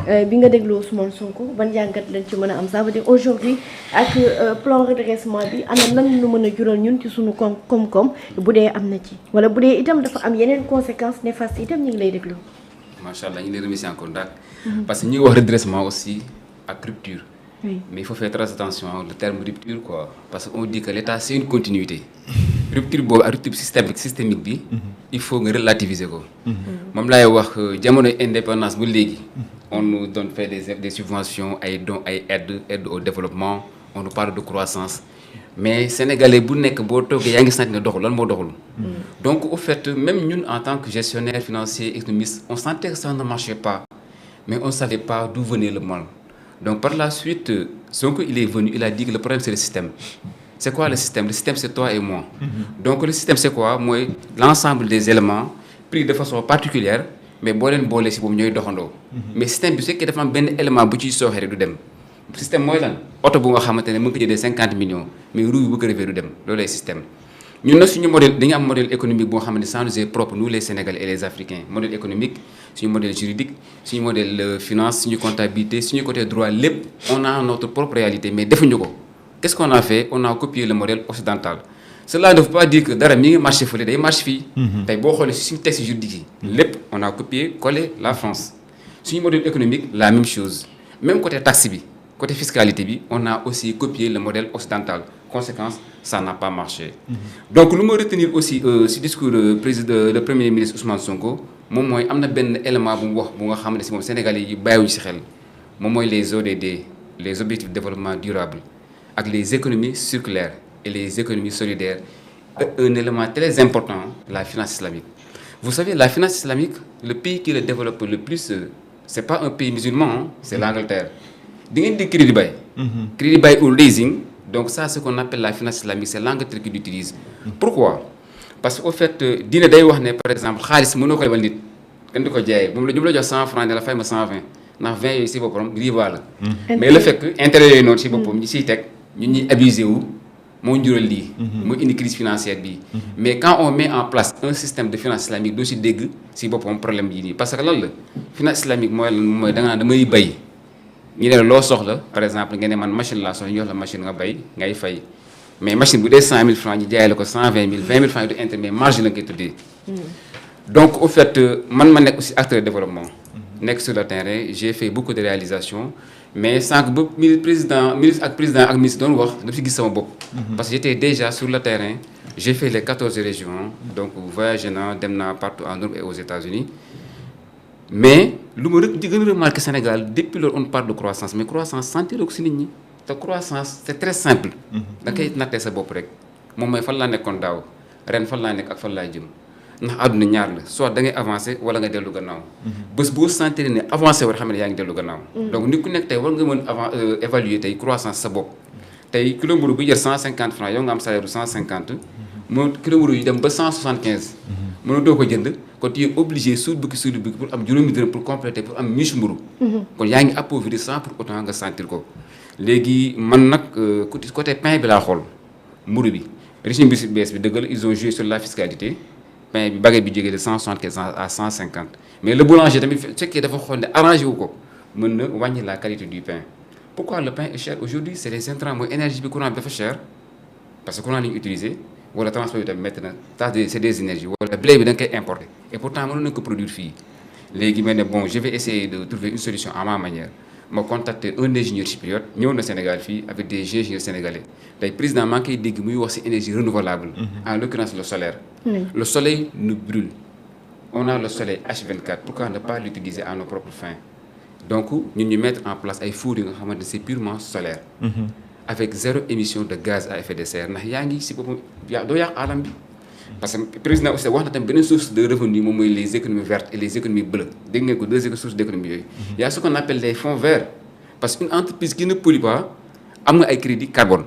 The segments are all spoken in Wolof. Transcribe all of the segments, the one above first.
bi nga dégloo Ousmane Sonko ban jàngat lañ ci mën a am ça veut dire aujourd'hui ak plan redressement bi ana lan lu mën a jural ñun ci suñu koom-koom bu dee am na ci wala bu dee itam dafa am yeneen conséquences néfastes itam ñu ngi lay déglu. macha allah ñu ngi lay remercier encore ndax parce que ñu ngi wax redressement aussi ak rupture. Oui. Mais il faut faire très attention le terme rupture quoi parce qu'on dit que l'État c'est une continuité. Rupture boobu ak rupture systémique bi. il faut nga relativiser ko. moom laay wax jamono indépendance ba léegi. on nous donne fait des subventions ay dons ay aide au développement on nous parle de croissance mais sénégalais bu nekk boo toogee yaa ngi sant ne doxul lan moo doxul. donc au fait même ñun en tant que gestionnaire financier économiste on sentait que ça ne marchait pas mais on ne savait pas d'où venait le mal. Donc par la suite, Sonko il est venu, il a dit que le problème c'est le système. C'est quoi le système? Le système c'est toi et moi. Donc le système c'est quoi? Moi, l'ensemble des éléments pris de façon particulière, mais boo leen boole si boobu ñooy doxandoo. Mais système bi su fekkee dafa am benn élément bu ciy sooxee rek du dem. Système mooy lan oto bu nga xamante ne mën nga ko jëndee 50 millions mais roue bi bu ko defee du dem loolu lay système. ñun nag suñu modèle dañu am modèle économique boo xamante ne ça nous est propre nous les Sénégalais et les Africains modèle économique suñu modèle juridique suñu modèle finance suñu comptabilité suñu côté droit lépp on a notre propre réalité mais defuñu ko. Qu'est-ce qu'on a fait? On a copié le modèle occidental. Cela ne veut pas dire que dara mi ngi marché fële day marché fii. tey boo xoolee si suñu texte juridique yi. lépp on a copié collé la France. suñu modèle économique la même chose même côté taxe bi côté fiscalité bi on a aussi copié le modèle occidental. Conséquence, ça n'a pas marché. Donc lu ma retenir aussi si discours le premier ministre Ousmane Sonko moom mooy am na benn élément bu mu wax bu nga xam ne si moom Sénégalais yi bàyyiwuñu si xel moom mooy les ODD les objectifs de développement durable ak les économies circulaires et les économies solidaires un élément très important la finance islamique. Vous savez la finance islamique le pays qui le développe le plus c'est pas un pays musulman c'est l'Angleterre di ngeen di crédit bay. Crédit bay ou leasing. Donc ça, ce qu'on appelle la finance islamique, c'est l'Angleterre qui l'utilise. Pourquoi? Parce qu'au fait, dina day wax ne par exemple xaalis mënoo ko lebal nit kenn du ko jaayee bu mu la jox 100 francs ne la fay ma 120 ndax 20 yooyu si boppam riba la. mais le fait que intérêt yooyu noonu si boppam ñi siy teg ñun ñuy abusé wu moo jural lii. mooy indi crise financière bii. mais quand on met en place un système de finance islamique doo si dégg si boppam problème bii nii parce que lan la finance islamique mooy lan mooy da nga naan damay bay. ñu ne la loo soxla par exemple nga ne man machine laa soxla ñu jox la machine nga bay ngay fay mais machine bu dee 100 000 francs ñu jaay la ko 120 000 20 000 francs yi du intérêt mais marge la nga koy tuddee. donc au fait man ma nekk aussi acteur de développement. nekk sur le terrain j'ai fait beaucoup de réalisations mais sànq ba ministre ak ministre doon wax daf si gis sama bopp. parce que j'étais déjà sur le terrain j'ai fait les 14 régions donc voyagé naa dem naa partout en Europe et aux États-Unis mais lu ma di gën a remarqué Sénégal depuis lors on parle de croissance mais croissance sentir ko si nit ñi te croissance c'est très simple. da koy nattee sa bopp rek moom mooy fan laa nekkoon daaw ren fan laa nekk ak fan laa jëm ndax àdduna ñaar la soit da ngay avancer wala nga dellu gannaaw. bés boo sentir ne avancé war xam ne yaa ngi dellu gannaaw. donc nit ku nekk tey war nga mën évaluer tey croissance sa bopp tey kilo mburu bu jar 150 francs yow nga am salaire bu 150 moo kilo mburu yi dem ba 175. mënoo doo ko jënd kon tu es obligé suul bukki pour am juróomi dërëm pour compléter pour am miche mburu kon yaa ngi appauvrir sans pour autant nga sentir ko léegi man nag côté pain bi laa xool mburu bi régime bi bees bi dëggal ils ont joué sur la fiscalité pain bi baguette bi jógee de 175 à 150 mais le boulanger tamit fekkee dafa xool ne arrangé wu ko mën na wàññi la qualité du pain pourquoi le pain est cher aujourd'hui c'est les intrants mooy énergie bi courant bi dafa cher parce que courant la ñu utiliser wala transport bi tamit métti na c'est des énergies wala blé bi da nga koy importer et pourtant mënoon nañu ko produire fii léegi ma ne bon je vais essayer de trouver une solution à ma manière ma contacter un ingénieur chypriote ñëw na Sénégal fii avec des ingénieurs sénégalais tey président maa ngi koy dégg muy wax ci énergie renouvelable en l'occurrence le solaire le soleil nous brûle on a le soleil H24 pourquoi ne pas l'utiliser à nos propres fins donc ñun ñu mettre en place ay fours yi nga xamante ne c'est purement solaire avec zéro émission de gaz à effet de serre ndax yaa ngi si boppam doo yàq alam bi parce que président aussi wax na tamit beneen source de revenu moom mooy les économies vertes et les économies bleues dégg ngeen ko deux sources d'économie yooyu y a ce qu'on appelle les fonds verts parce que une entreprise qui ne pollue pas am nga ay crédit carbone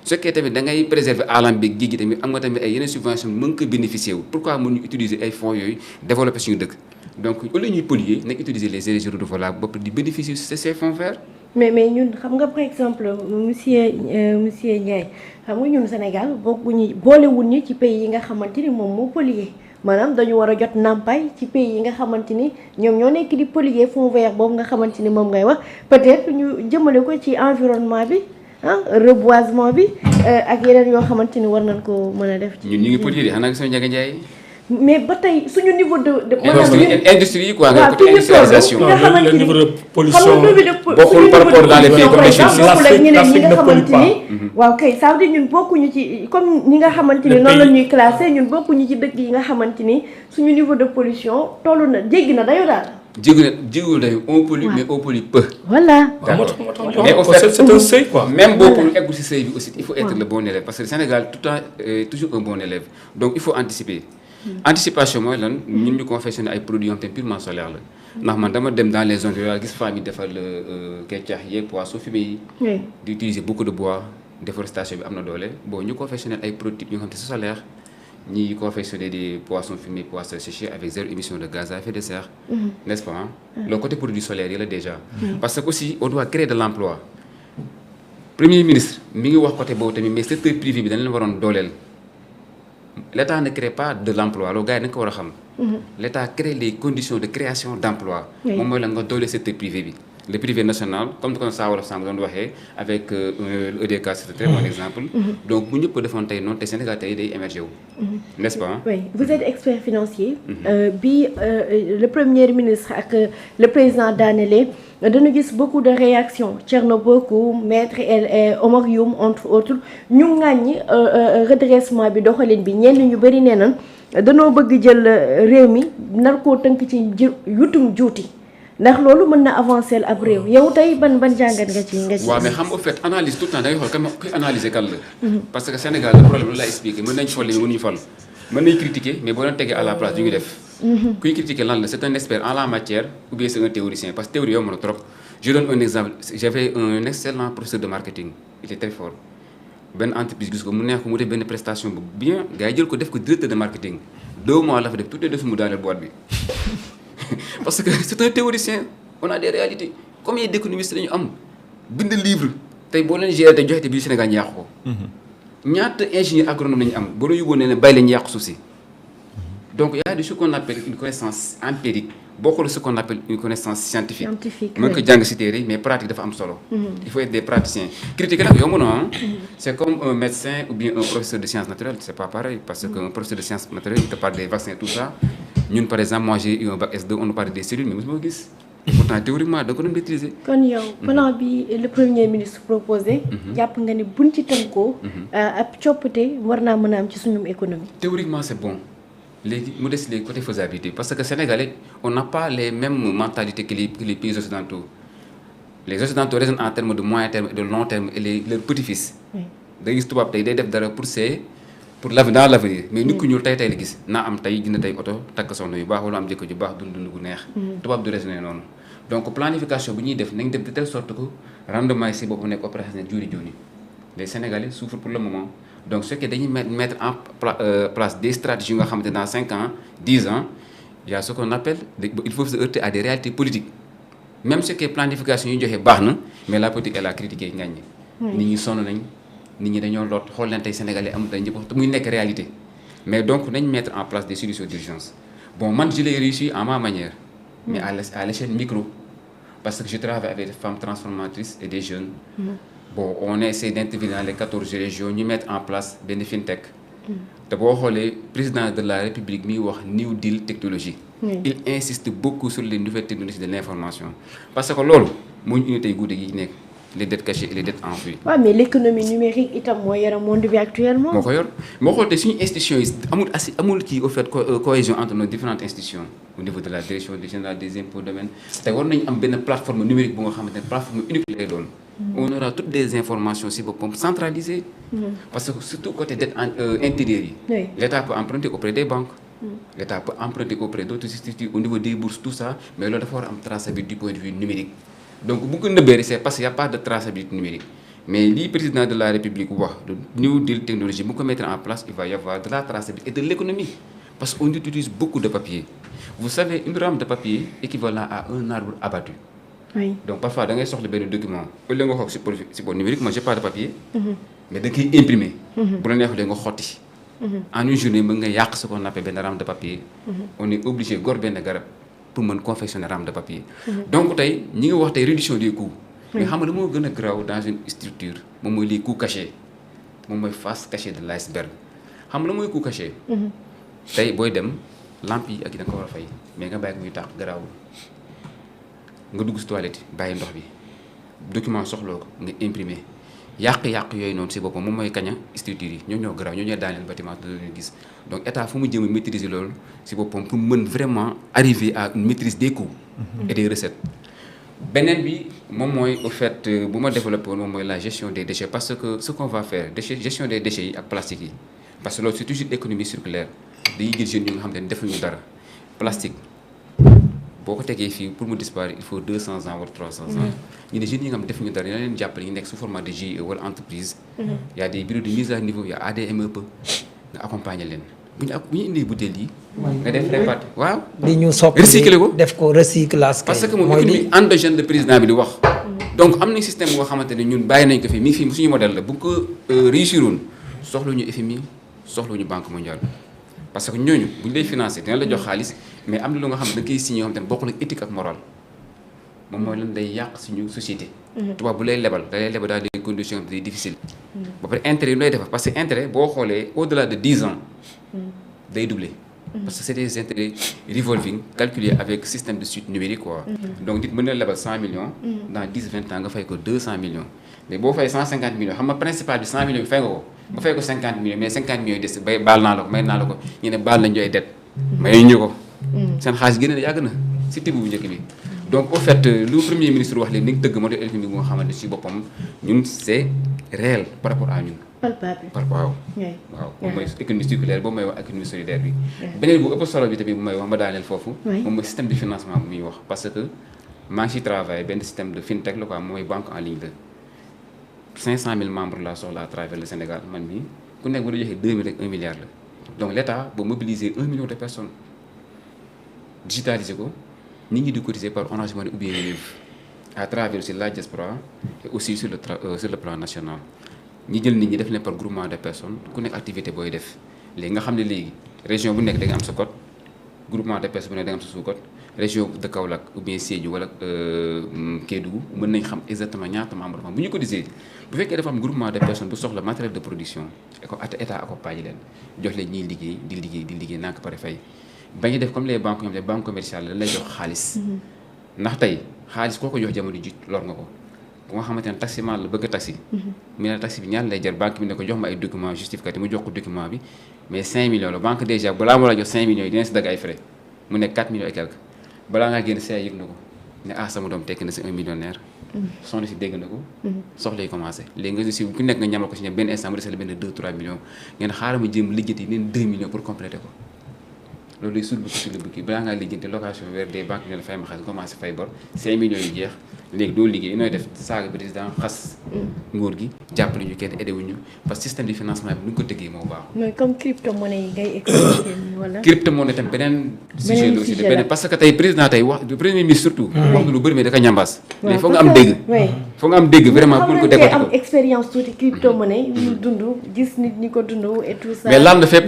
su fekkee tamit da ngay préserver alam bi géej gi tamit am nga tamit ay yeneen subventions mën nga ko bénéficier wu pourquoi mënuñu utiliser ay fonds yooyu développer suñu dëkk donc au lieu ñuy polluer nañ utiliser les énergies renouvelables bopp di bénéficier de ces fonds verts. mais ñun xam nga par exemple monsieur Ndiaye xam nga ñun Sénégal bokkuñu boolewuñ ñu ci pays yi nga xamante ni moom moo polluer maanaam dañu war a jot ndàmpaay ci pays yi nga xamante ni ñoom ñoo nekk di polluer fond vert boobu nga xamante ni moom ngay wax peut-être ñu jëmale ko ci environnement bi reboisement bi ak yeneen yoo xamante ni war nañ ko mën a def. ñun ñu ngi polluer xanaa gis nga Ndiaga Ndiaye. mais ba tey suñu niveau de. industrie yi quoi nga côté industrialisation. le niveau de pollution bokkul par rapport dans les pays comme le Chili. l'Afrique ne pollue pas. waaw kay ça veut dire ñun bokkuñu ci comme ñi nga xamante ni noonu la ñuy classé ñun bokkuñu ci dëkk yi nga xamante ni suñu niveau de pollution toll na jéggi na dayo daal. jéggi na on pollue mais on pollue peu. voilà. mais au fait c'est un seuil quoi. même boo pour eggu si seuil bi aussi il faut être le bon élève parce que le Sénégal tout le temps toujours un bon élève donc il faut anticiper. Anticipation mooy lan ñun ñu confectionné ay produits yoo xam te purement solaire la ndax man dama dem dans les zones rurales gis famille defal kecax yeeg poisson fumé yi di utiliser beaucoup de bois déforestation bi am na doole bon ñu confectionné ay produits yoo xam te c'est solaire ñi confectionné des poissons fumés poissons séchés avec 0 émission de gaz à effet de serre n'est-ce pas le côté produit solaire yi la déjà parce que aussi on doit créer de l'emploi premier ministre mi ngi wax côté boobu tamit mais secteur privé bi dañ leen waroon dooleel l'État ne crée pas de l'emploi loolu gars yi dañ ko war a xam. L'État crée les conditions de création d'emploi. moom mooy la nga doole secteur privé bi. le privé national comme ni ko Saa Wolof Samb doon waxee avec l'EDK c'est un très bon exemple. donc bu ñëpp defoon tey noonu te Sénégal tey day émerger wu. n'est-ce pas. oui vous êtes expert financier. bi le premier ministre ak le président daanele dañu gis beaucoup de réactions Thierno Bocoum maître Omar Youm entre autres ñu ŋàññi redressement bi doxalin bi ñenn ñu bëri nee nañ danoo bëgg jël réew mi nar koo tënk ci yutum juuti ndax loolu mën na avancer ab réew yow tey ban jàngat nga ci waaw mais xam nga fait analyse tout le temps da ngay xool kan kuy analyser kan la. parce que Sénégal le problème lu lay expliquer mën nañ folli mënuñu fal mën nañ critiquer mais boo leen tegee à la place du ñu def. kuy critiquer lan la c'est un expert en la matière ou bien c'est un théoricien parce que théorie yomb na trop. je donne un exemple j'avais un excellent professeur de marketing il était très fort benn entreprise gis ko mu neex ko mu def benn prestation bu bien gars yi jël ko def ko directeur de marketing 2 mois la fa def tout est def mu daaneel boîte bi. parce que c'est un théoricien on a des réalités combien d'économistes lañu am bind livre tey boo leen gérer tey joxe te biir Sénégal ñu yàqu ko. ñaata ingénieur agronome lañu am boo la yóbboo ne bay lañu yàqu suuf si. donc y a ce qu'on appelle une connaissance empirique bokkul ce qu'on appelle une connaissance scientifique. mën ko jàng ci téere mais pratique dafa am solo. il faut être des praticiens critiquer nag yomb na c'est comme un médecin ou bien un professeur de sciences naturelles c'est pas pareil parce que un professeur de sciences naturelles il te parle des vaccins tout ça. ñun par exemple moi j'ai eu un bac S2 on nous parle des cellules mais mosuma ko gis. pourtant théoriquement da ko doon maîtriser. kon yow plan bi le premier ministre proposé. jàpp nga ne buñ ci tënkoo. ab coppite war naa mën a am ci suñu économie. théoriquement c'est bon léegi mu des léegi côté faisabilité parce que Sénégalais on n'a pas les mêmes mentalités que les pays occidentaux les occidentaux raisonnent en termes de moyen terme et de long terme et leurs petits-fils. da gis tubaab tey day def dara pour dans l'avenir mais nit ku ñuul tey la gis naa am tey dina tey oto takk soxna yu baax wala am jëkkër ju baax dund gu neex. tubaab du raisonner noonu. donc planification bu ñuy def nañ def de telle sorte que rendement yi si boppam nekk opérationnel juri les Sénégalais souffrent pour le moment donc ce que dañuy mettre en place des stratégies yu nga xamante dans 5 ans 10 ans il y a ce qu'on appelle il faut se heurter à des réalités politiques même ce que planification yu joxe baax na mais la politique elle a critiqué ngañ nit ñi sonn nañ. nit ñi dañoo lot xool leen tey Sénégalais amul tey ñëpp muy nekk réalité mais donc nañ mettre en place des solutions d'urgence bon man je l'ai réussi à ma manière mais à l'échelle micro parce que je travaille avec des femmes transformatrices et des jeunes bon on essaie d'intervenir dans les 14 régions ñu mettre en place benn fintech te boo xoolee président de la République mi wax New Deal technologie il insiste beaucoup sur les nouvelles technologies de l'information parce que loolu moo ñu unité guddi gi nekk les dettes cachées et les dettes enfouies. waaw mais l'économie numérique itam moo yor monde bi actuellement. moo ko yor moo xool te suñu institutions yi amul kii au fait cohésion entre nos différentes institutions au niveau de la direction générale des impôts domaine te war nañu am benn plateforme numérique bu nga xamante ne plateforme unique lay doon. on aura toutes les informations si boppam centralisées. parce que surtout côté dette intérieure yi. l'État peut emprunter auprès des banques. l'État peut emprunter auprès d'autres instituts au niveau des bourses tout ça mais loolu dafa war a am traçabilité du point de vue numérique. donc bu ko nëbbee c'est parce qu'il y a pas de traçabilité numérique mais li président de la République wax de New Deal technologie bu ko mettre en place il va y avoir de la traçabilité et de l'économie parce qu'on utilise beaucoup de papier vous savez une rame de papier équivalent à un arbre abattu. oui donc parfois da ngay soxla benn document au lieu nga xool support numérique moi j'ai pas de papier. mais da koy imprimer. bu la neexee nga xotti en une journée mën nga yàq ce qu'on appelle benn rame de papier. on est obligé gor benn garab pour mën confectionner rame de papier. donc tey ñi ngi wax tey réduction des coûts. mais xam nga moo gën a garaaw dans une structure moom mooy les coûts cachés moom mooy face cachée de l'iceberg xam nga la mooy coût caché. tey booy dem lampe yi ak yi da nga ko war a fay mais nga bàyyi ko muy tàq garaawul nga dugg si toilette bàyyi ndox bi document soxloo ko nga imprimer yàq-yàq yooyu noonu si boppam moom mooy kaña structure yi ñoo ñoo garaaw ñoo ñooy daaneel bâtiment te leen gis donc état fu mu jëm a maîtriser loolu si boppam pour mën vraiment arriver à une maîtrise des coûts et des recettes. beneen bi moom mooy au fait bu ma développé woon moom mooy la gestion des déchets parce que ce qu'on va faire gestion des déchets yi ak plastique yi parce que loolu c'est toujours économie circulaire dañuy jël jeunes yi nga xam ne defuñu dara plastique boo ko tegee fii pour mu disparaître il faut 200 ans wala 300 ans. ñu ne jeunes yi nga xam ne defuñu dara dina leen jàppale ñu nekk sous format de GIE wala entreprise. y a des bureaux de mise à niveau y a ADMEP nga accompagner leen bu ñu indee bouteilles yi. nga def réparti waaw. li ñu soppi recycler ko def ko recyclage. parce que moom économie endogène le président bi di wax. donc am nañ système boo xamante ne ñun bàyyi nañ ko fi mi ngi fi suñu modèle la bu ko réussir woon soxlawuñu FMI soxlawuñu banque mondiale. parce que ñooñu bu ñu lay financé dina la jox xaalis mais am na lu nga xam ne da nga koy signé yoo xam te ne bokkul ak éthique ak morale moom mooy lan day yàq suñu société. tubaab bu lay lebal da lay lebal dans des conditions très difficiles. ba pare intérêt yi lay defar parce que intérêt boo xoolee au delà de 10 ans day doubler. parce que c'est des intérêts revolving calculés avec système de suite numérique quoi. donc nit mën na lebal 100 millions. dans 10-20 ans nga fay ko 200 millions. mais boo fay 150 millions xam nga principal bi 100 millions bi fay nga ko. ba fay ko 50 millions mais 50 millions yi des bay baal naa la ko may naa la ko ñu ne baal nañu ay dette. mayuñu ko. seen xaalis génne na yàgg na si tibb bu njëkk bi. donc au fait lu premier ministre wax léegi ni nga tëgg modèle économique bu nga xamante si boppam ñun c'est réel par rapport à ñun. palpable. waaw. waaw moom mooy économie circulaire boobu may wax économie solidaire bi. beneen bu ëpp solo bi tamit bu may wax ma daaneel foofu. moom mooy système de financement bu muy wax parce que maa ngi ciy travaillé benn système de fintech la quoi mooy banque en ligne la 500 000 membres la soxla à travers le Sénégal man mii ku nekk bu la joxee 2 000 rek 1 milliard la donc l'État ba mobiliser 1 million de personnes digitaliser ko nit ñi di cotiser par Orange Money ou bien Wave à travers aussi la diaspora et aussi sur le plan national. ñi jël nit ñi def leen par groupement de personnes ku nekk activité booy def léegi nga xam ne léegi région bu nekk da nga am sa code groupement de personnes bu nekk da nga am sa sous-code région de Kaolack ou bien Sédhiou wala Kédougou mën nañ xam exactement ñaata membre bu ñu cotiser bu fekkee dafa am groupement de personnes bu soxla matériel de production état accompagné leen jox leen ñiy liggéey di liggéey naa ko pare fay bañu def comme les banques ñoom te banque commerciale lañ lay jox xaalis ndax tey xaalis koo ko jox jamono ji lor nga ko bu nga xamante ne taximan la bëgg a taxi mu ne taxi bi ñaar lay jar banque bi ne ko jox ma ay documents justificatifs mu jox ko document bi mais 5 millions la banque déjà balaa moo la jox 5 millions yi dina si dagg ay frais mu nekk 4 millions et quelques balaa ngaa génn see yëg na ko ne sama doom tekki na si 1 millionnaire soxna si dégg na ko soxla yi commencé léegi nga si ku nekk nga ñamal ko si ñoom benn instant mu desee la benn 2-3 millions ngeen xaaral ma jéem lijjati neen 2 millions pour compléter ko loolu day sul bukki sul bukki balaa ngaa lijjanti location weer des banques ne la fay ma xaalis commencé fay bor 5 millions yu jeex léegi doo liggéey nooy def saaga président xas nguur gi jàppale ñu kenn aidé wuñu parce que système de financement bi nu ñu ko tëggee moo baax. mooy comme crypto-monnaie yi ngay expliqué wala. crypto-monnaie tam beneen sujet la aussi beneen parce que tey président tey wax premier ministre surtout. wax na lu bëri mais da ka ñambaas. mais foog nga am dégg. foog nga am dégg vraiment pour ko décortiquer ko. am expérience tuuti crypto-monnaie ñu dund gis nit ñi ko dund et tout ça. mais laal na fépp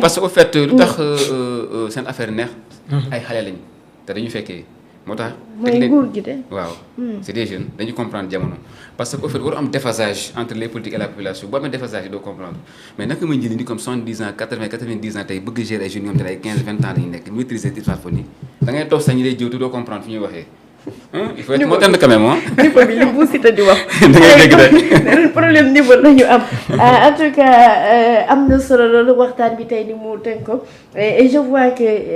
parce que au fait lu tax seen affaire neex. ay xale lañ te dañu fekkee. moo tax mooy nguur gi de. waaw c'est des jeunes dañu comprendre jamono parce que au fait waru am déphasage entre les politiques et la population boo amee déphasage yi doo comprendre mais naka may jëli ni comme 70 ans 80 90 ans tey bëgg gérer ay jeunes yoo xam ne ay 15 20 ans dañu nekk maîtriser di smartphone yi da ngay toog sax ñi lay jiw te doo comprendre fi ñuy waxee il faut être moderne quand même niveau bi li bu Siteu di wax da ngay dégg de problème niveau la ñu am en tout cas am na solo loolu waxtaan bi tey ni mu tënk ko et je vois que